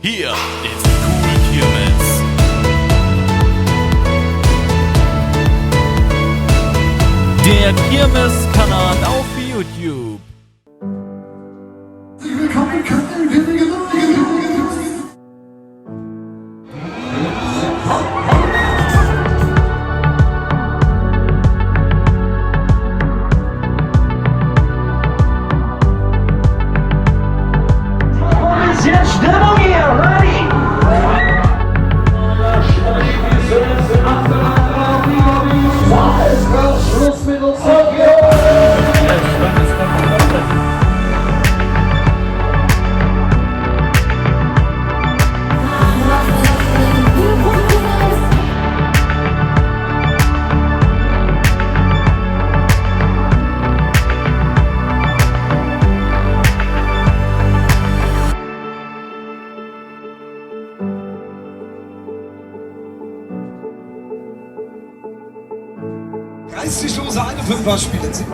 Hier ist CoolKirmes. Der Kirmes-Kanal auf YouTube. Willkommen in Köln. Reißt die Chance eine Fünfer spielen Sie.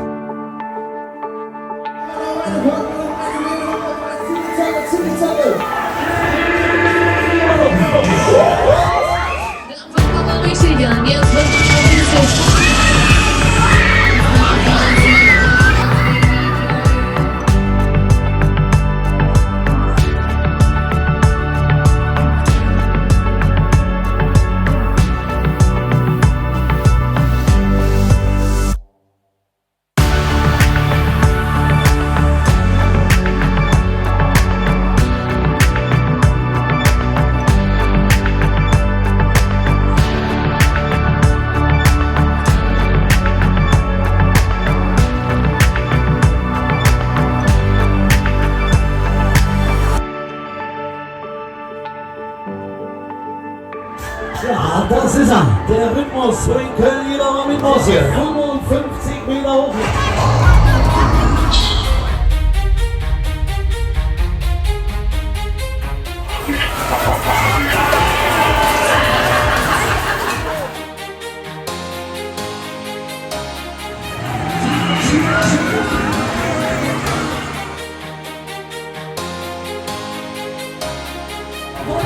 Ja, das ist er. Der Rhythmus bringt Köln jeder mal mit raus hier. 55 Meter hoch.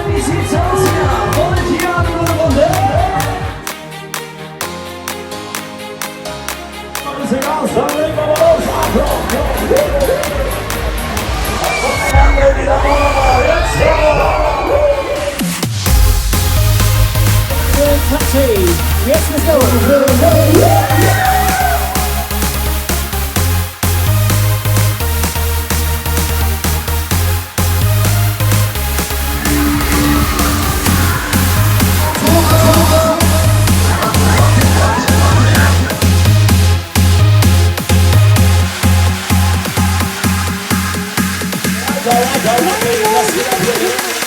Wie sieht's aus hier? Wollt ihr eine Runde? Ist egal, dann legen wir mal los. Und dann haben wir wieder mal. Jetzt Taxi. Jetzt ist los. Go, lass wieder